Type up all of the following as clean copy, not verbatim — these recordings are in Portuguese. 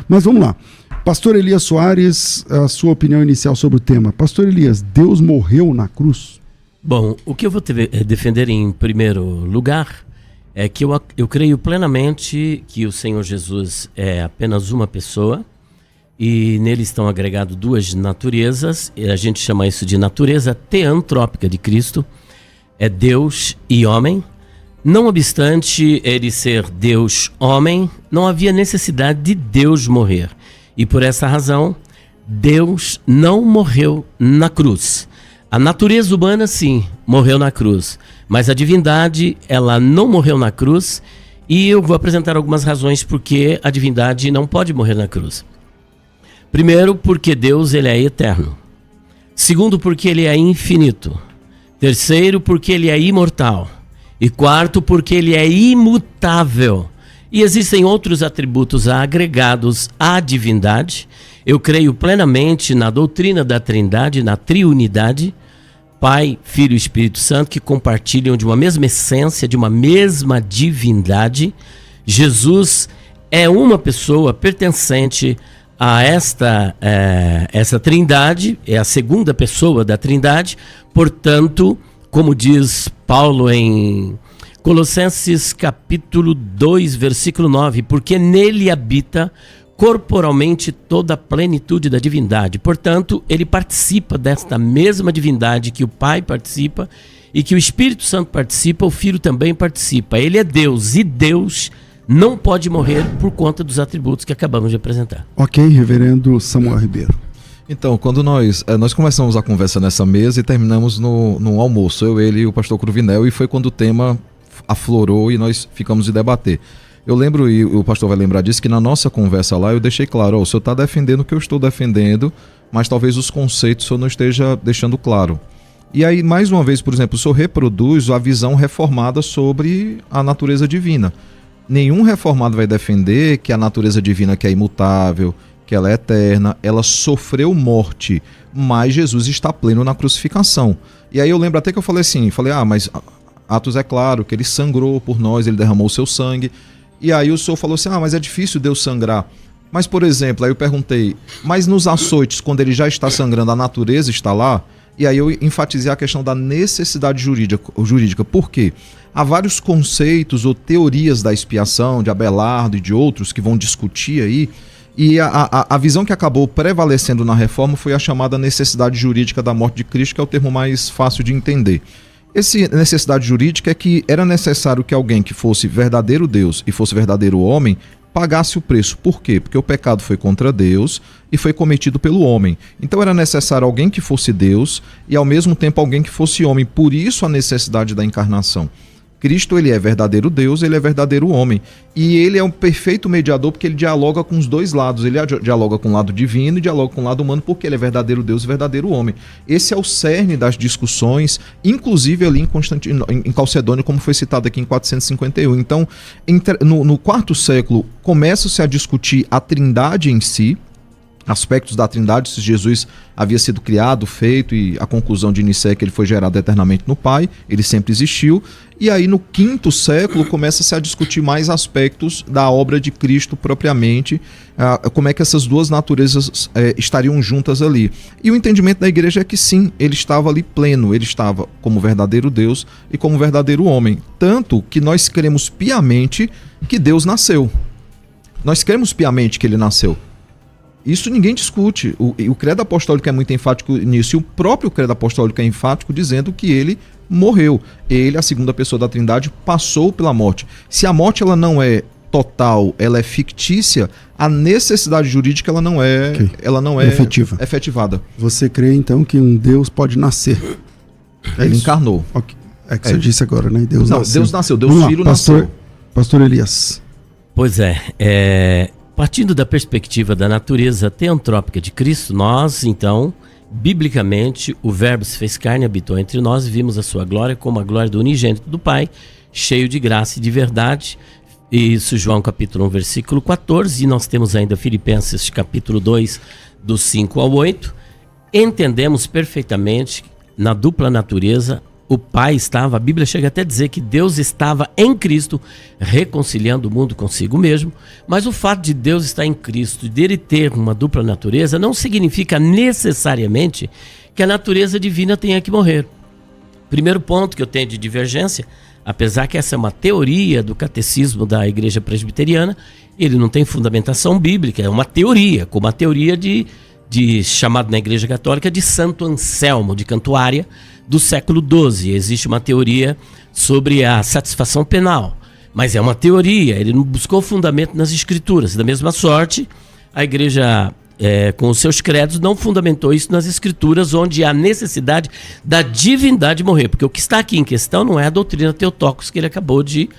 Mas vamos lá. Pastor Elias Soares, a sua opinião inicial sobre o tema. Pastor Elias, Deus morreu na cruz? Bom, o que eu vou defender em primeiro lugar é que eu creio plenamente que o Senhor Jesus é apenas uma pessoa e nele estão agregadas duas naturezas. A gente chama isso de natureza teantrópica de Cristo. É Deus e homem. Não obstante ele ser Deus homem, não havia necessidade de Deus morrer. E por essa razão, Deus não morreu na cruz. A natureza humana, sim, morreu na cruz. Mas a divindade, ela não morreu na cruz. E eu vou apresentar algumas razões porque a divindade não pode morrer na cruz. Primeiro, porque Deus ele é eterno. Segundo, porque ele é infinito. Terceiro, porque ele é imortal. E quarto, porque ele é imutável. E existem outros atributos agregados à divindade. Eu creio plenamente na doutrina da Trindade, na triunidade, Pai, Filho e Espírito Santo, que compartilham de uma mesma essência, de uma mesma divindade. Jesus é uma pessoa pertencente a essa Trindade, é a segunda pessoa da Trindade. Portanto, como diz Paulo em Colossenses capítulo 2, versículo 9, porque nele habita corporalmente toda a plenitude da divindade. Portanto, ele participa desta mesma divindade que o Pai participa e que o Espírito Santo participa, o Filho também participa. Ele é Deus e Deus não pode morrer por conta dos atributos que acabamos de apresentar. Ok, reverendo Samuel Ribeiro. Então, quando nós começamos a conversa nessa mesa e terminamos no almoço, eu, ele e o pastor Cruvinel, e foi quando o tema aflorou e nós ficamos de debater. Eu lembro, e o pastor vai lembrar disso, que na nossa conversa lá eu deixei claro, o senhor está defendendo o que eu estou defendendo, mas talvez os conceitos o senhor não esteja deixando claro. E aí, mais uma vez, por exemplo, o senhor reproduz a visão reformada sobre a natureza divina. Nenhum reformado vai defender que a natureza divina, que é imutável, que ela é eterna, ela sofreu morte, mas Jesus está pleno na crucificação. E aí eu lembro até que eu falei assim, mas Atos é claro que ele sangrou por nós, ele derramou o seu sangue. E aí o senhor falou assim, mas é difícil Deus sangrar. Mas, por exemplo, aí eu perguntei, mas nos açoites, quando ele já está sangrando, a natureza está lá? E aí eu enfatizei a questão da necessidade jurídica. Por quê? Há vários conceitos ou teorias da expiação, de Abelardo e de outros, que vão discutir aí. E a visão que acabou prevalecendo na reforma foi a chamada necessidade jurídica da morte de Cristo, que é o termo mais fácil de entender. Essa necessidade jurídica é que era necessário que alguém que fosse verdadeiro Deus e fosse verdadeiro homem pagasse o preço. Por quê? Porque o pecado foi contra Deus e foi cometido pelo homem. Então era necessário alguém que fosse Deus e ao mesmo tempo alguém que fosse homem. Por isso a necessidade da encarnação. Cristo, ele é verdadeiro Deus, ele é verdadeiro homem. E ele é um perfeito mediador porque ele dialoga com os dois lados. Ele dialoga com o lado divino e dialoga com o lado humano porque ele é verdadeiro Deus e verdadeiro homem. Esse é o cerne das discussões, inclusive ali em Calcedônia, como foi citado aqui em 451. Então, no quarto século, começa-se a discutir a trindade em si, aspectos da trindade, se Jesus havia sido criado, feito, e a conclusão de Nicéia é que ele foi gerado eternamente no Pai, ele sempre existiu. E aí no quinto século começa-se a discutir mais aspectos da obra de Cristo propriamente, como é que essas duas naturezas estariam juntas ali. E o entendimento da igreja é que sim, ele estava ali pleno, ele estava como verdadeiro Deus e como verdadeiro homem. Tanto que nós cremos piamente que Deus nasceu. Nós cremos piamente que ele nasceu. Isso ninguém discute. O credo apostólico é muito enfático nisso, e o próprio credo apostólico é enfático dizendo que ele morreu. Ele, a segunda pessoa da Trindade, passou pela morte. Se a morte ela não é total, ela é fictícia, a necessidade jurídica ela não é efetivada. Você crê então que um Deus pode nascer? Ele encarnou. Okay. É que você disse agora, né? Deus nasceu. Deus Filho nasceu. Pastor Elias. Pois é. Partindo da perspectiva da natureza teantrópica de Cristo, nós, então, biblicamente, o Verbo se fez carne e habitou entre nós, vimos a sua glória como a glória do unigênito do Pai, cheio de graça e de verdade. Isso, João capítulo 1, versículo 14, e nós temos ainda Filipenses capítulo 2, do 5 ao 8. Entendemos perfeitamente, na dupla natureza, o Pai estava, a Bíblia chega até a dizer que Deus estava em Cristo reconciliando o mundo consigo mesmo, mas o fato de Deus estar em Cristo e dele ter uma dupla natureza não significa necessariamente que a natureza divina tenha que morrer. Primeiro ponto que eu tenho de divergência, apesar que essa é uma teoria do catecismo da Igreja Presbiteriana, ele não tem fundamentação bíblica, é uma teoria, como a teoria de chamado na Igreja Católica de Santo Anselmo de Cantuária, do século XII. Existe uma teoria sobre a satisfação penal, mas é uma teoria, ele não buscou fundamento nas Escrituras. Da mesma sorte, a Igreja, com os seus credos, não fundamentou isso nas Escrituras, onde há necessidade da divindade morrer, porque o que está aqui em questão não é a doutrina Theotokos que ele acabou de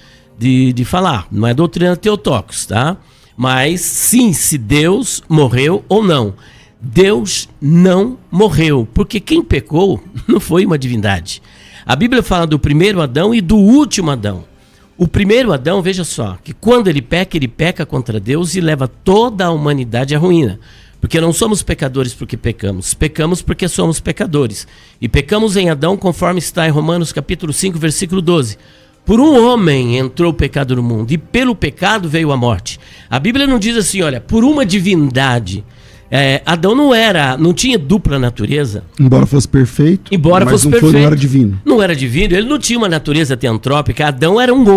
falar, não é a doutrina Theotokos, tá? Mas sim, se Deus morreu ou não. Deus não morreu, porque quem pecou não foi uma divindade. A Bíblia fala do primeiro Adão e do último Adão. O primeiro Adão, veja só, que quando ele peca contra Deus e leva toda a humanidade à ruína. Porque não somos pecadores porque pecamos, pecamos porque somos pecadores. E pecamos em Adão, conforme está em Romanos capítulo 5, versículo 12. Por um homem entrou o pecado no mundo, e pelo pecado veio a morte. A Bíblia não diz assim, olha, por uma divindade. Adão não tinha dupla natureza. Embora fosse perfeito, mas não era divino. Não era divino, ele não tinha uma natureza teantrópica. Adão era um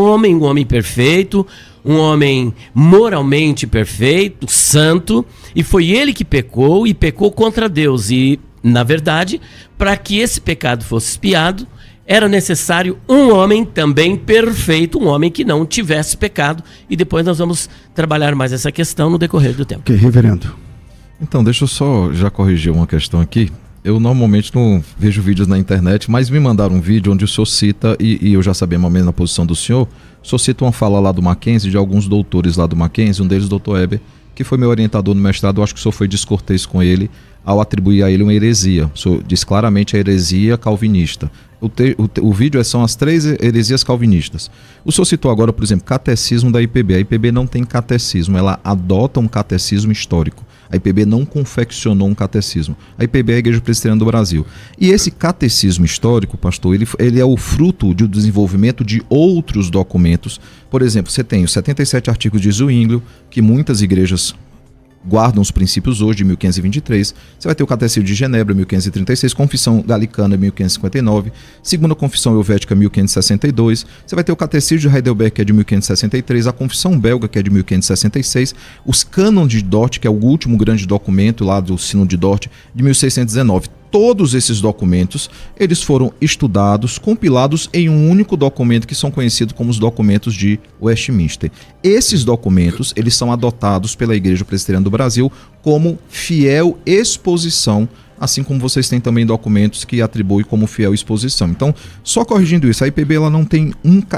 homem perfeito, um homem moralmente perfeito, santo, e foi ele que pecou e pecou contra Deus. E, na verdade, para que esse pecado fosse expiado, era necessário um homem também perfeito, um homem que não tivesse pecado. E depois nós vamos trabalhar mais essa questão no decorrer do tempo. Ok, reverendo. Então, deixa eu só já corrigir uma questão aqui. Eu normalmente não vejo vídeos na internet, mas me mandaram um vídeo onde o senhor cita, e eu já sabia mais ou menos na posição do senhor, o senhor cita uma fala lá do Mackenzie, de alguns doutores lá do Mackenzie, um deles, o Dr. Heber, que foi meu orientador no mestrado. Eu acho que o senhor foi descortês com ele ao atribuir a ele uma heresia. O senhor diz claramente a heresia calvinista. O vídeo são as 3 heresias calvinistas. O senhor citou agora, por exemplo, catecismo da IPB. A IPB não tem catecismo, ela adota um catecismo histórico. A IPB não confeccionou um catecismo. A IPB é a Igreja Presbiteriana do Brasil. E esse catecismo histórico, pastor, ele é o fruto do desenvolvimento de outros documentos. Por exemplo, você tem os 77 artigos de Zwinglio, que muitas igrejas guardam os princípios hoje, de 1523. Você vai ter o Catecismo de Genebra, 1536, Confissão Galicana, 1559, Segunda Confissão Helvética, 1562. Você vai ter o Catecismo de Heidelberg, que é de 1563, a Confissão Belga, que é de 1566, os Cânon de Dort, que é o último grande documento lá do Sínodo de Dort, de 1619. Todos esses documentos, eles foram estudados, compilados em um único documento que são conhecidos como os documentos de Westminster. Esses documentos, eles são adotados pela Igreja Presbiteriana do Brasil como fiel exposição, assim como vocês têm também documentos que atribuem como fiel exposição. Então, só corrigindo isso, a IPB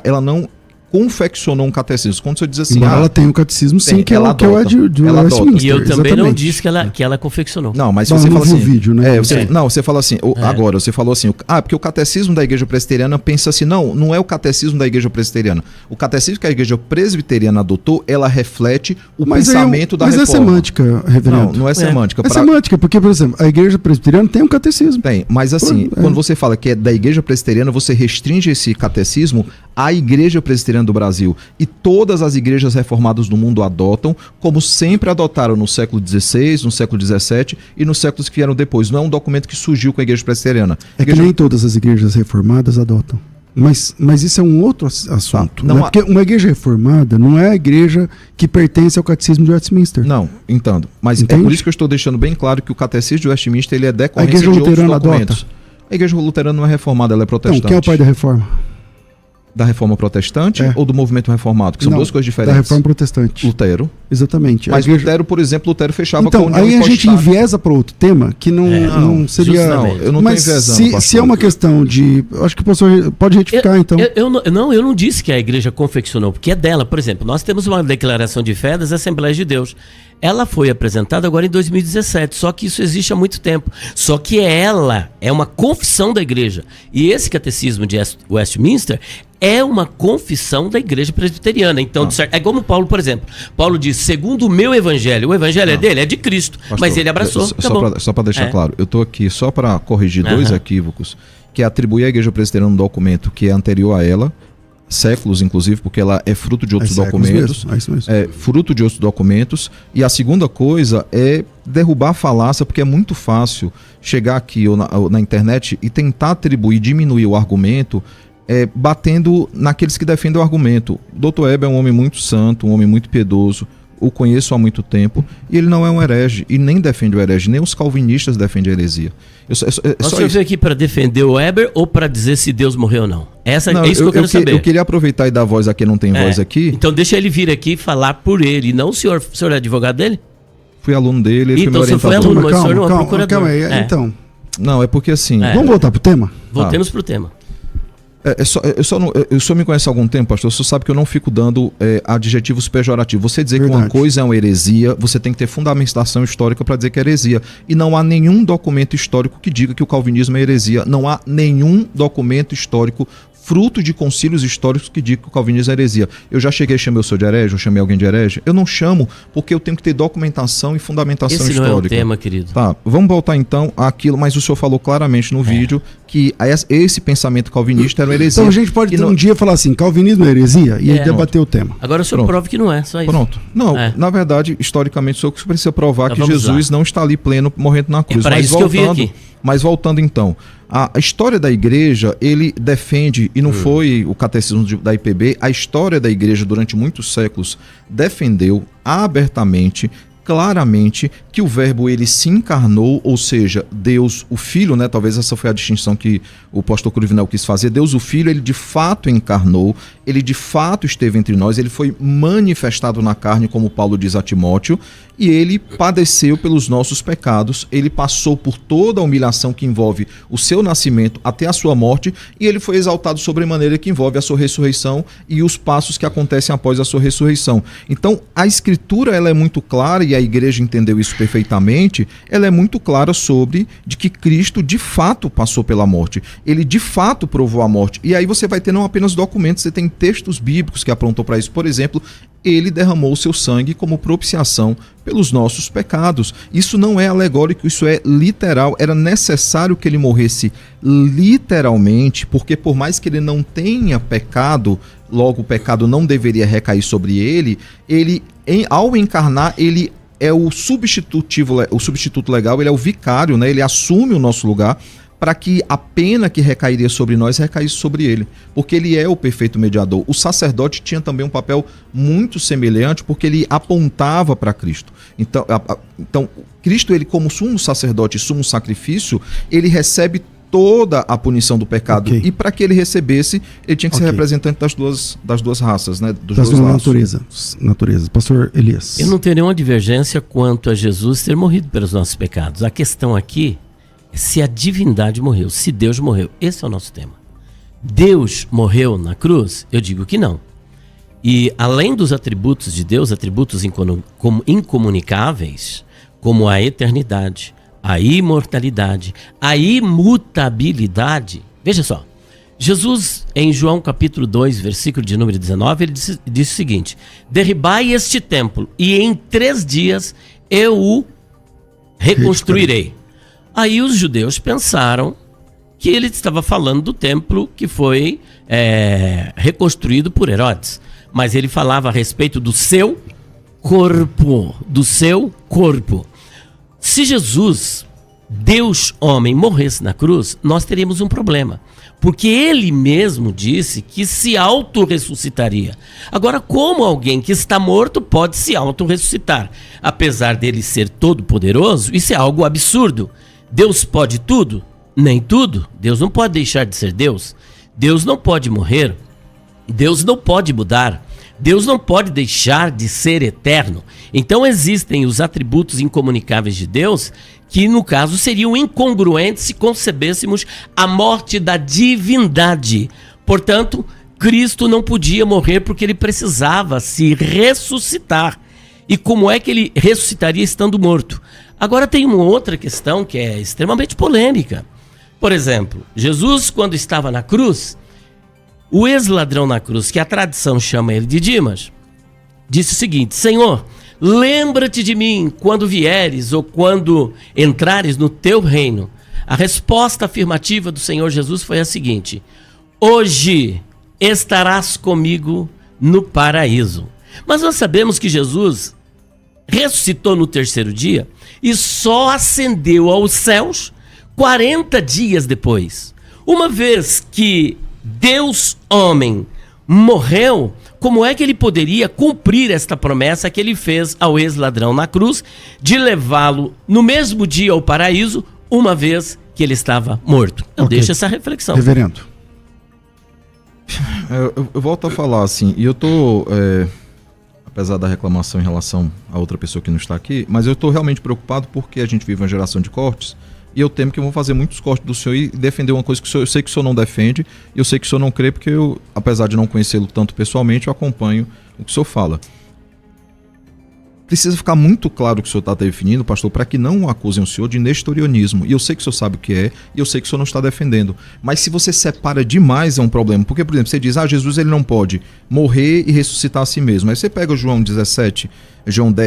ela não confeccionou um catecismo. Quando você diz assim... Embora ela tem um catecismo, sim, que ela é de Westminster. E eu também não disse que ela confeccionou. Não, mas você fala assim... vídeo, né? Você fala assim... Agora, você falou assim... porque o catecismo da Igreja Presbiteriana pensa assim... Não é o catecismo da Igreja Presbiteriana. O catecismo que a Igreja Presbiteriana adotou, ela reflete o pensamento da reforma. Mas é semântica, reverendo. Não é semântica. É semântica, porque, por exemplo, a Igreja Presbiteriana tem um catecismo. Tem, mas assim, quando você fala que é da Igreja Presbiteriana, você restringe esse catecismo à Igreja Presbiteriana do Brasil, e todas as igrejas reformadas do mundo adotam, como sempre adotaram no século XVI, no século XVII e nos séculos que vieram depois. Não é um documento que surgiu com a Igreja Presbiteriana. Que nem todas as igrejas reformadas adotam. Mas isso é um outro assunto. Não, né? Porque uma igreja reformada não é a igreja que pertence ao catecismo de Westminster. Não, entendo. Mas entende? É por isso que eu estou deixando bem claro que o catecismo de Westminster ele é decorrência de outros documentos. Adota. A igreja luterana não é reformada, ela é protestante. Então, quem é o pai da reforma? Da reforma protestante ou do movimento reformado? Que são duas coisas diferentes. Da reforma protestante. Lutero. Exatamente. Mas Lutero, por exemplo, Lutero fechava com a união aí a gente enviesa para outro tema que não seria... Não, eu não estou enviesando. Se é uma questão de... Acho que o pastor pode retificar, então. Eu não disse que a igreja confeccionou, porque é dela. Por exemplo, nós temos uma declaração de fé das Assembleias de Deus. Ela foi apresentada agora em 2017, só que isso existe há muito tempo. Só que ela é uma confissão da igreja. E esse catecismo de Westminster é uma confissão da Igreja Presbiteriana. Então, é como Paulo, por exemplo. Paulo diz, segundo o meu evangelho. O evangelho é dele, é de Cristo. Pastor, mas ele abraçou. Só para deixar claro, eu estou aqui só para corrigir dois equívocos que é atribuir à Igreja Presbiteriana um documento que é anterior a ela, séculos inclusive, porque ela é fruto de outros documentos, fruto de outros documentos. E a segunda coisa é derrubar a falácia, porque é muito fácil chegar aqui ou na internet e tentar atribuir, diminuir o argumento, batendo naqueles que defendem o argumento. Dr. Heber é um homem muito santo, um homem muito piedoso, o conheço há muito tempo, e ele não é um herege, e nem defende o herege, nem os calvinistas defendem a heresia. Você veio aqui para defender o Heber ou para dizer se Deus morreu ou não? É isso que eu quero saber. Eu queria aproveitar e dar voz a quem não tem voz aqui. Então deixa ele vir aqui falar por ele, não o senhor é advogado dele? Fui aluno dele, ele então, foi meu orientador. Foi aluno, mas o senhor não é procurador. Calma aí, então. Não, é porque assim... Vamos voltar pro tema? Voltemos pro tema. O senhor me conhece há algum tempo, pastor? O senhor sabe que eu não fico dando adjetivos pejorativos. Você dizer que uma coisa é uma heresia, você tem que ter fundamentação histórica para dizer que é heresia. E não há nenhum documento histórico que diga que o calvinismo é heresia. Não há nenhum documento histórico fruto de concílios históricos que diga que o calvinismo é heresia. Eu já cheguei a chamar o senhor de herege, eu chamei alguém de herege. Eu não chamo porque eu tenho que ter documentação e fundamentação histórica. Esse não é o tema, querido. Tá, vamos voltar então àquilo, mas o senhor falou claramente no vídeo que esse pensamento calvinista era uma heresia. Então a gente pode um dia falar assim, calvinismo é heresia, e aí debater o tema. Agora o senhor prova que não é, só isso. Pronto. Não, na verdade, historicamente, o senhor precisa provar que Jesus não está ali pleno, morrendo na cruz. Para isso que eu vim aqui. Mas voltando então, a história da igreja, ele defende, e não foi o catecismo da IPB, a história da igreja durante muitos séculos defendeu abertamente, claramente, que o verbo ele se encarnou, ou seja, Deus, o Filho, né? Talvez essa foi a distinção que o pastor Cruvinel quis fazer. Deus, o Filho, ele de fato encarnou, ele de fato esteve entre nós, ele foi manifestado na carne, como Paulo diz a Timóteo, e ele padeceu pelos nossos pecados, ele passou por toda a humilhação que envolve o seu nascimento até a sua morte, e ele foi exaltado sobremaneira que envolve a sua ressurreição e os passos que acontecem após a sua ressurreição. Então, a Escritura ela é muito clara, e a igreja entendeu isso perfeitamente, ela é muito clara sobre de que Cristo de fato passou pela morte, ele de fato provou a morte, e aí você vai ter não apenas documentos, você tem textos bíblicos que apontam para isso. Por exemplo, ele derramou o seu sangue como propiciação pelos nossos pecados. Isso não é alegórico, isso é literal. Era necessário que ele morresse literalmente, porque por mais que ele não tenha pecado, logo o pecado não deveria recair sobre ele, ao encarnar, ele é o substituto legal, ele é o vicário, né? Ele assume o nosso lugar, para que a pena que recairia sobre nós recaísse sobre ele, porque ele é o perfeito mediador. O sacerdote tinha também um papel muito semelhante, porque ele apontava para Cristo. Então, Cristo, ele como sumo sacerdote e sumo sacrifício, ele recebe toda a punição do pecado. Okay. E para que ele recebesse, ele tinha que ser representante das duas raças, né? Das duas naturezas. Pastor Elias. Eu não tenho nenhuma divergência quanto a Jesus ter morrido pelos nossos pecados. A questão aqui se a divindade morreu, se Deus morreu. Esse é o nosso tema. Deus morreu na cruz? Eu digo que não. E além dos atributos de Deus, atributos incomunicáveis, como a eternidade, a imortalidade, a imutabilidade. Veja só, Jesus, em João capítulo 2, versículo de número 19, ele disse o seguinte: derribai este templo e em 3 dias eu o reconstruirei. Aí os judeus pensaram que ele estava falando do templo que foi reconstruído por Herodes. Mas ele falava a respeito do seu corpo. Do seu corpo. Se Jesus, Deus homem, morresse na cruz, nós teríamos um problema. Porque ele mesmo disse que se auto-ressuscitaria. Agora, como alguém que está morto pode se auto-ressuscitar? Apesar dele ser todo-poderoso, isso é algo absurdo. Deus pode tudo? Nem tudo. Deus não pode deixar de ser Deus. Deus não pode morrer. Deus não pode mudar. Deus não pode deixar de ser eterno. Então existem os atributos incomunicáveis de Deus que, no caso, seriam incongruentes se concebêssemos a morte da divindade. Portanto, Cristo não podia morrer porque ele precisava se ressuscitar. E como é que ele ressuscitaria estando morto? Agora tem uma outra questão que é extremamente polêmica. Por exemplo, Jesus, quando estava na cruz, o ex-ladrão na cruz, que a tradição chama ele de Dimas, disse o seguinte: Senhor, lembra-te de mim quando vieres ou quando entrares no teu reino. A resposta afirmativa do Senhor Jesus foi a seguinte: hoje estarás comigo no paraíso. Mas nós sabemos que Jesus ressuscitou no terceiro dia e só ascendeu aos céus 40 dias depois. Uma vez que Deus homem morreu, como é que ele poderia cumprir esta promessa que ele fez ao ex-ladrão na cruz, de levá-lo no mesmo dia ao paraíso, uma vez que ele estava morto? Eu deixo essa reflexão. Reverendo. Eu volto a falar assim, e eu tô, apesar da reclamação em relação a outra pessoa que não está aqui, mas eu tô realmente preocupado porque a gente vive uma geração de cortes, e eu temo que vão fazer muitos cortes do senhor e defender uma coisa que eu sei que o senhor não defende, e eu sei que o senhor não crê, porque eu, apesar de não conhecê-lo tanto pessoalmente, eu acompanho o que o senhor fala. Precisa ficar muito claro o que o senhor está definindo, pastor, para que não acusem o senhor de nestorianismo. E eu sei que o senhor sabe o que é, e eu sei que o senhor não está defendendo. Mas se você separa demais, é um problema. Porque, por exemplo, você diz, Jesus ele não pode morrer e ressuscitar a si mesmo. Aí você pega João 10,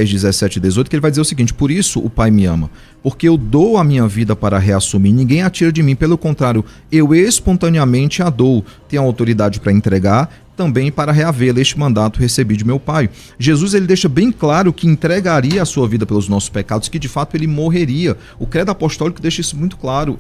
17 e 18, que ele vai dizer o seguinte: por isso o Pai me ama, porque eu dou a minha vida para reassumir, ninguém a tira de mim, pelo contrário, eu espontaneamente a dou, tenho a autoridade para entregar, também para reavê-la. Este mandato recebi de meu Pai. Jesus ele deixa bem claro que entregaria a sua vida pelos nossos pecados, que de fato ele morreria. O credo apostólico deixa isso muito claro.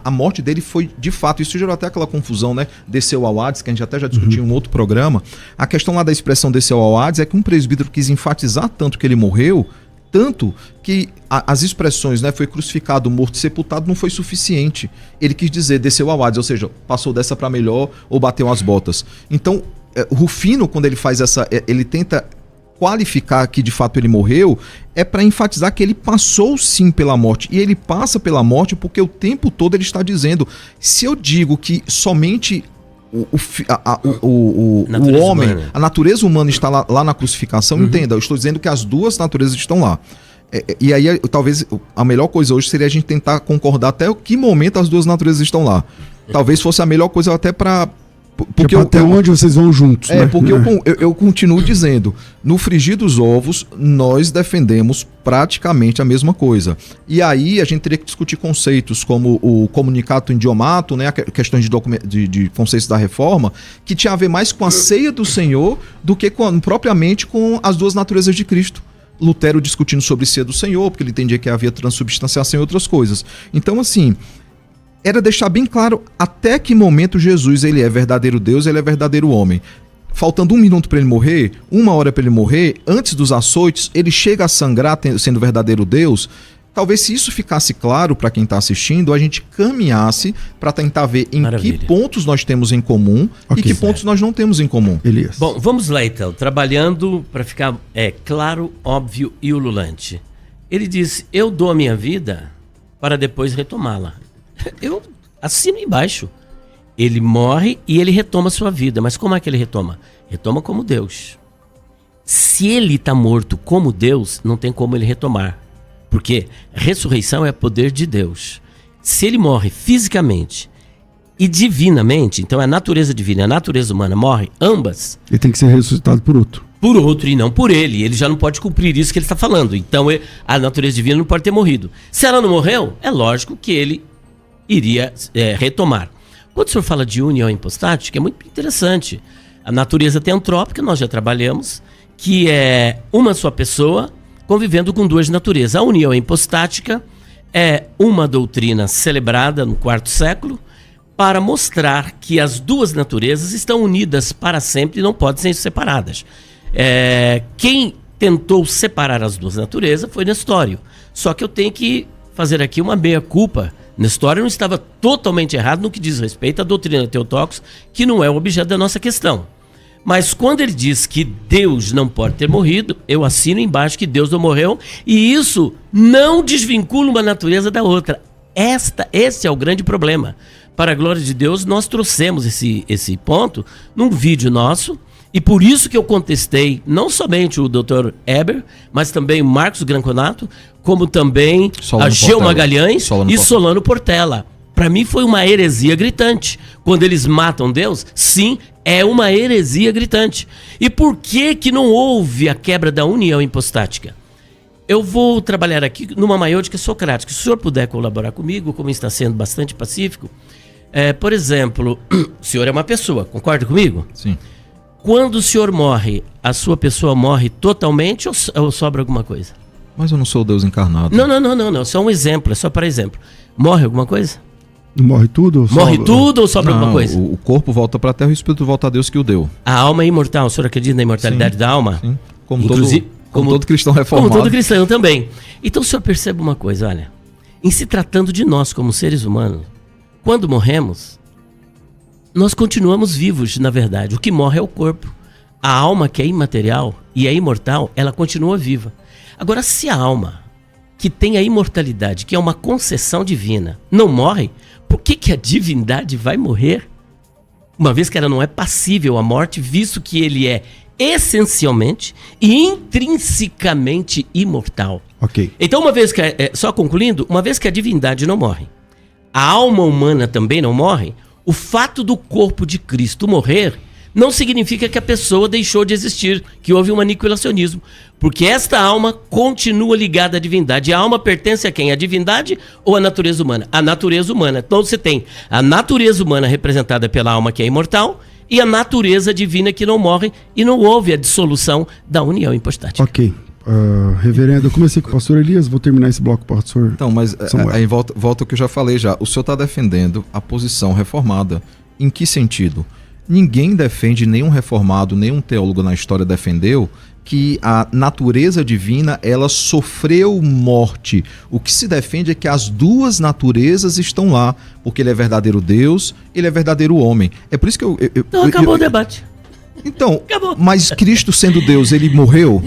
A morte dele foi de fato. Isso gerou até aquela confusão, né? Desceu ao Hades, que a gente até já discutiu em um outro programa. A questão lá da expressão desceu ao Hades é que um presbítero quis enfatizar tanto que ele morreu, tanto que as expressões, né, foi crucificado, morto, sepultado, não foi suficiente. Ele quis dizer desceu ao Hades, ou seja, passou dessa para melhor ou bateu as botas. Então, Rufino, quando ele faz ele tenta qualificar que de fato ele morreu, é para enfatizar que ele passou sim pela morte, e ele passa pela morte porque o tempo todo ele está dizendo, se eu digo que somente o homem, humana. A natureza humana está lá na crucificação, entenda, eu estou dizendo que as duas naturezas estão lá. E aí, talvez, a melhor coisa hoje seria a gente tentar concordar até que momento as duas naturezas estão lá. Talvez fosse a melhor coisa até para... Porque até onde vocês vão juntos, né? Porque eu continuo dizendo, no frigir dos ovos, nós defendemos praticamente a mesma coisa. E aí a gente teria que discutir conceitos como o comunicato idiomato, né, questões de conceitos da reforma, que tinha a ver mais com a ceia do Senhor do que propriamente com as duas naturezas de Cristo. Lutero discutindo sobre ceia do Senhor, porque ele entendia que havia transubstanciação e outras coisas. Então, assim... era deixar bem claro até que momento Jesus ele é verdadeiro Deus, ele é verdadeiro homem. Faltando 1 minuto para ele morrer, 1 hora para ele morrer, antes dos açoites, ele chega a sangrar sendo verdadeiro Deus. Talvez se isso ficasse claro para quem está assistindo, a gente caminhasse para tentar ver em que pontos nós temos em comum e que pontos nós não temos em comum. Elias. Bom, vamos lá então, trabalhando para ficar claro, óbvio e ululante. Ele diz, eu dou a minha vida para depois retomá-la. Eu assino embaixo. Ele morre e ele retoma a sua vida. Mas como é que ele retoma? Retoma como Deus. Se ele está morto como Deus, não tem como ele retomar. Porque ressurreição é poder de Deus. Se ele morre fisicamente e divinamente, então a natureza divina e a natureza humana morre, ambas. Ele tem que ser ressuscitado por outro. Por outro e não por ele. Ele já não pode cumprir isso que ele está falando. Então a natureza divina não pode ter morrido. Se ela não morreu, é lógico que ele iria retomar. Quando o senhor fala de união hipostática, é muito interessante. A natureza teantrópica, nós já trabalhamos, que é uma só pessoa convivendo com duas naturezas. A união hipostática é uma doutrina celebrada no IV século para mostrar que as duas naturezas estão unidas para sempre e não podem ser separadas. Quem tentou separar as duas naturezas foi Nestório. Só que eu tenho que fazer aqui uma meia-culpa. Nestório não estava totalmente errado no que diz respeito à doutrina Theotokos, que não é o objeto da nossa questão. Mas quando ele diz que Deus não pode ter morrido, eu assino embaixo que Deus não morreu, e isso não desvincula uma natureza da outra. Esse é o grande problema. Para a glória de Deus, nós trouxemos esse ponto num vídeo nosso, e por isso que eu contestei não somente o Dr. Eber, mas também o Marcos Granconato, como também a Geu Magalhães e Solano Portela. Para mim foi uma heresia gritante. Quando eles matam Deus, sim, é uma heresia gritante. E por que não houve a quebra da união hipostática? Eu vou trabalhar aqui numa maiôtica socrática. Se o senhor puder colaborar comigo, como está sendo bastante pacífico, por exemplo, o senhor é uma pessoa, concorda comigo? Sim. Quando o senhor morre, a sua pessoa morre totalmente ou sobra alguma coisa? Mas eu não sou o Deus encarnado. Não. Só um exemplo, é só para exemplo. Morre alguma coisa? Morre tudo? Morre tudo ou sobra alguma coisa? O corpo volta para a terra e o espírito volta a Deus que o deu. A alma é imortal. O senhor acredita na imortalidade da alma? Sim. Como todo cristão reformado. Como todo cristão também. Então o senhor percebe uma coisa, olha. Em se tratando de nós como seres humanos, quando morremos, nós continuamos vivos, na verdade. O que morre é o corpo. A alma, que é imaterial e é imortal, ela continua viva. Agora, se a alma, que tem a imortalidade, que é uma concessão divina, não morre, por que a divindade vai morrer? Uma vez que ela não é passível à morte, visto que ele é essencialmente e intrinsecamente imortal. Ok. Então, só concluindo, uma vez que a divindade não morre, a alma humana também não morre, o fato do corpo de Cristo morrer não significa que a pessoa deixou de existir, que houve um aniquilacionismo, porque esta alma continua ligada à divindade. A alma pertence a quem? A divindade ou a natureza humana? A natureza humana. Então você tem a natureza humana representada pela alma, que é imortal, e a natureza divina, que não morre, e não houve a dissolução da união hipostática. Ok. Reverendo, eu comecei com o pastor Elias, vou terminar esse bloco com o pastor Então, mas Samuel. aí volta o que eu já falei já. O senhor está defendendo a posição reformada. Em que sentido? Ninguém defende, nenhum reformado, nenhum teólogo na história defendeu que a natureza divina, ela sofreu morte. O que se defende é que as duas naturezas estão lá, porque ele é verdadeiro Deus, ele é verdadeiro homem. É por isso que Então acabou o debate. Então, Acabou. mas Cristo sendo Deus, ele morreu?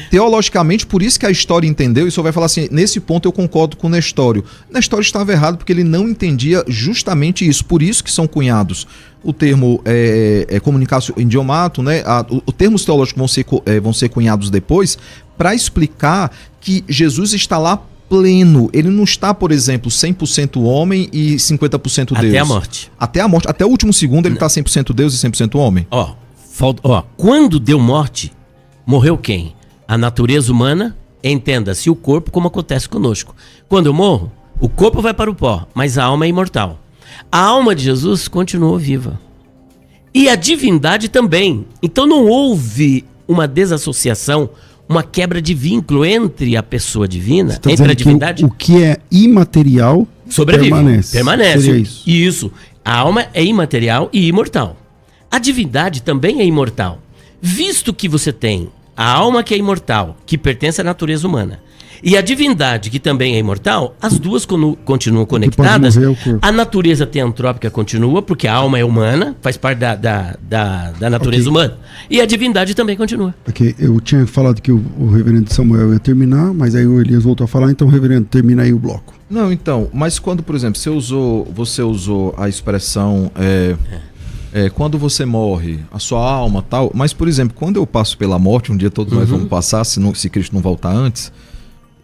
Teologicamente, por isso que a história entendeu, e o senhor vai falar assim, nesse ponto eu concordo com o Nestório. Nestório estava errado porque ele não entendia justamente isso, por isso que são cunhados. O termo comunicação idiomato, né? Os termos teológicos vão ser cunhados depois para explicar que Jesus está lá pleno. Ele não está, por exemplo, 100% homem e 50% Deus. Até a morte. Até a morte. Até o último segundo ele está 100% Deus e 100% homem. Quando deu morte, morreu quem? A natureza humana, entenda-se o corpo, como acontece conosco. Quando eu morro, o corpo vai para o pó, mas a alma é imortal. A alma de Jesus continuou viva. E a divindade também. Então não houve uma desassociação, uma quebra de vínculo entre a pessoa divina, entre a divindade. O que é imaterial sobrevive, permanece. Seria isso. Isso. A alma é imaterial e imortal. A divindade também é imortal. Visto que você tem a alma, que é imortal, que pertence à natureza humana, e a divindade, que também é imortal, as duas continuam conectadas. A natureza teantrópica continua, porque a alma é humana, faz parte da natureza humana. E a divindade também continua. Okay. Eu tinha falado que o reverendo Samuel ia terminar, mas aí o Elias voltou a falar, então, reverendo, termina aí o bloco. Não, então, mas quando, por exemplo, você usou a expressão quando você morre, a sua alma tal, mas, por exemplo, quando eu passo pela morte, um dia todos nós vamos passar, se Cristo não voltar antes.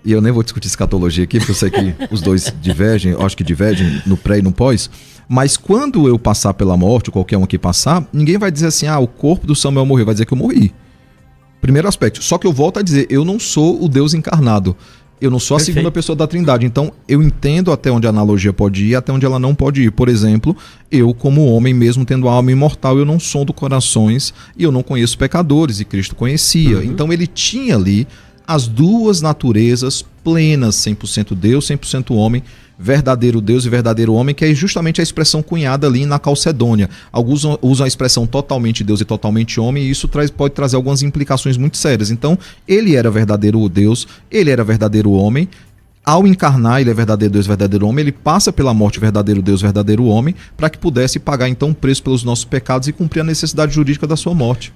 E eu nem vou discutir escatologia aqui, porque eu sei que os dois divergem, eu acho que divergem no pré e no pós. Mas quando eu passar pela morte, qualquer um aqui passar, ninguém vai dizer assim, o corpo do Samuel morreu, vai dizer que eu morri. Primeiro aspecto. Só que eu volto a dizer, eu não sou o Deus encarnado. Eu não sou a segunda pessoa da Trindade. Então, eu entendo até onde a analogia pode ir e até onde ela não pode ir. Por exemplo, eu, como homem, mesmo tendo a alma imortal, eu não sondo corações e eu não conheço pecadores, e Cristo conhecia. Então, ele tinha ali as duas naturezas plenas, 100% Deus, 100% homem, verdadeiro Deus e verdadeiro homem, que é justamente a expressão cunhada ali na Calcedônia. Alguns usam a expressão totalmente Deus e totalmente homem, e isso pode trazer algumas implicações muito sérias. Então, ele era verdadeiro Deus, ele era verdadeiro homem. Ao encarnar, ele é verdadeiro Deus, verdadeiro homem, ele passa pela morte, verdadeiro Deus, verdadeiro homem, para que pudesse pagar então o preço pelos nossos pecados e cumprir a necessidade jurídica da sua morte.